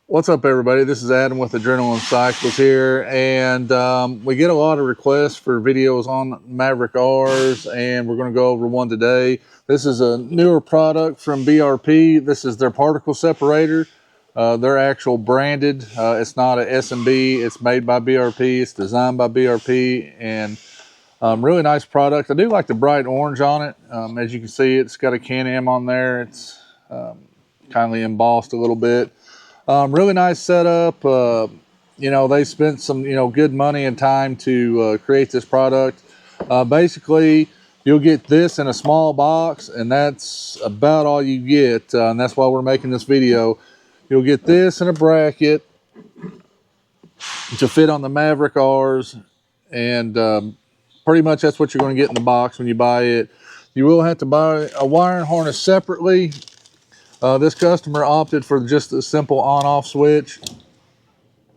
What's up, everybody? This is Adam with Adrenaline Cycles here, and we get a lot of requests for videos on Maverick R's, and we're going to go over one today. This is a newer product from BRP. This is their particle separator. They're actual branded. It's not a S&B. It's made by BRP. It's designed by BRP, and really nice product. I do like the bright orange on it. As you can see, it's got a Can-Am on there. It's kindly embossed a little bit. Really nice setup. You know, they spent some, good money and time to create this product. Basically, you'll get this in a small box, and that's about all you get. And that's why we're making this video. You'll get this in a bracket to fit on the Maverick R's, and pretty much that's what you're going to get in the box when you buy it. You will have to buy a wiring harness separately. This customer opted for just a simple on-off switch,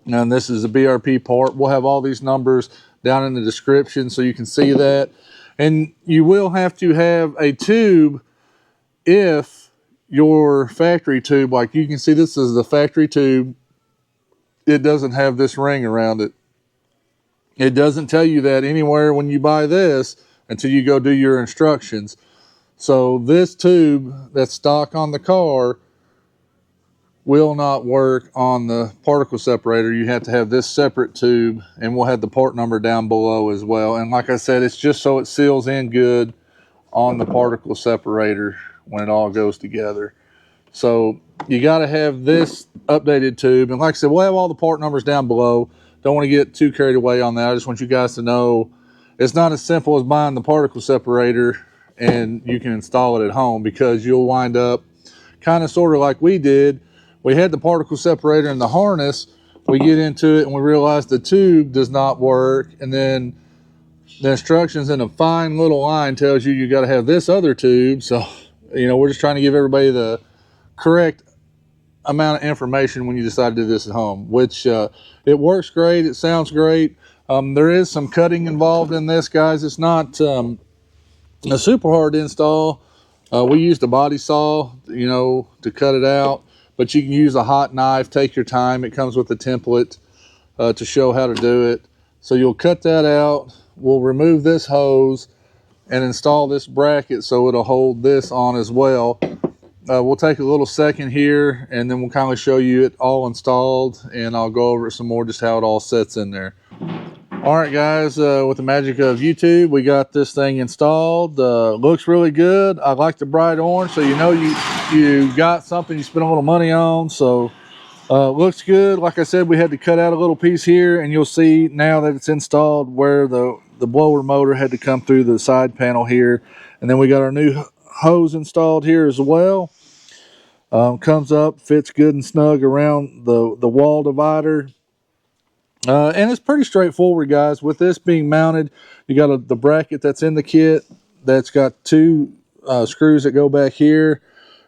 and this is a BRP part. We'll have all these numbers down in the description so you can see that. And you will have to have a tube if your factory tube, like you can see, this is the factory tube. It doesn't have this ring around it. It doesn't tell you that anywhere when you buy this until you go do your instructions. So this tube that's stock on the car will not work on the particle separator. You have to have this separate tube, and we'll have the part number down below as well. And like I said, it's just so it seals in good on the particle separator when it all goes together. So you got to have this updated tube. And like I said, we'll have all the part numbers down below. Don't want to get too carried away on that. I just want you guys to know it's not as simple as buying the particle separator and you can install it at home, because you'll wind up kind of sort of like we did. We had the particle separator and the harness. We get into it and we realize the tube does not work. And then the instructions in a fine little line tells you got to have this other tube. So, we're just trying to give everybody the correct amount of information when you decide to do this at home, which it works great. It sounds great. There is some cutting involved in this, guys. It's not a super hard install. We used a body saw, to cut it out, but you can use a hot knife. Take your time. It comes with a template to show how to do it. So you'll cut that out. We'll remove this hose and install this bracket so it'll hold this on as well. We'll take a little second here, and then we'll kind of show you it all installed, and I'll go over it some more, just how it all sets in there. All right, guys, with the magic of YouTube, we got this thing installed. Looks really good. I like the bright orange, so you got something you spent a little money on. So looks good. Like I said, we had to cut out a little piece here, and you'll see now that it's installed where the blower motor had to come through the side panel here. And then we got our new hose installed here as well. Comes up, fits good and snug around the wall divider. And it's pretty straightforward, guys. With this being mounted, you got the bracket that's in the kit that's got two screws that go back here,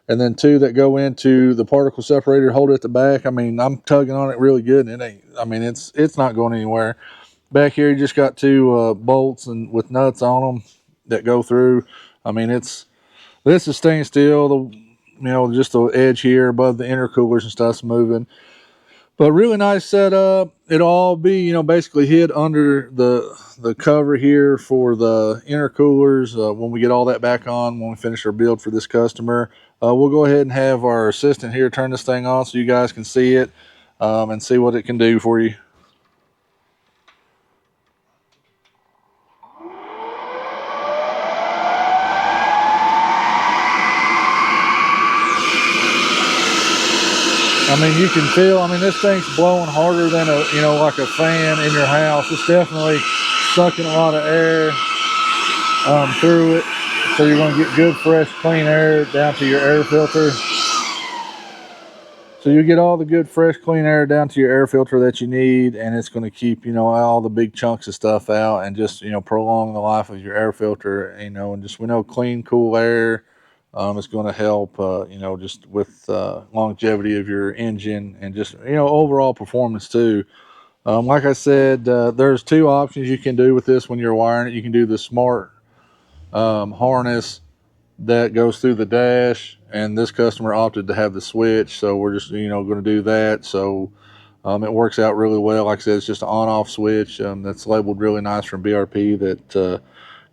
and then two that go into the particle separator, hold it at the back. I mean, I'm tugging on it really good, and it's not going anywhere. Back here, you just got two bolts and with nuts on them that go through. I mean, this is stainless steel. Just the edge here above the intercoolers and stuff's moving. But really nice setup. It'll all be, basically hid under the cover here for the intercoolers. When we get all that back on, when we finish our build for this customer, we'll go ahead and have our assistant here turn this thing on so you guys can see it and see what it can do for you. I mean, you can feel, this thing's blowing harder than like a fan in your house. It's definitely sucking a lot of air through it. So you're going to get good, fresh, clean air down to your air filter. So you get all the good, fresh, clean air down to your air filter that you need, and it's going to keep, all the big chunks of stuff out, and just, prolong the life of your air filter, and just, we know clean, cool air is going to help, just with longevity of your engine and just, overall performance too. Like I said, there's two options you can do with this when you're wiring it. You can do the smart harness that goes through the dash, and this customer opted to have the switch, so we're just going to do that. So it works out really well. Like I said, it's just an on-off switch that's labeled really nice from BRP that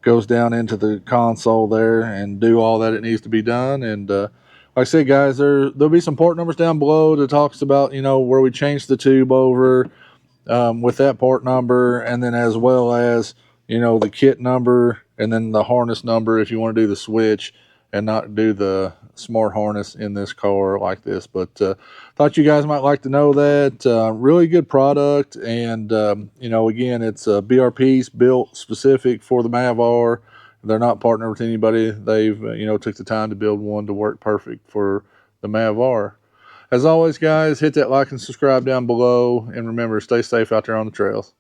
goes down into the console there and do all that it needs to be done. And like I said, guys, there'll be some part numbers down below that talks about where we changed the tube over with that part number, and then as well as the kit number, and then the harness number if you want to do the switch and not do the smart harness in this car like this. But thought you guys might like to know that. Really good product, and again, it's BRP's built specific for the Mavar. They're not partnered with anybody. They've took the time to build one to work perfect for the Mavar. As always, guys, hit that like and subscribe down below, and remember, stay safe out there on the trails.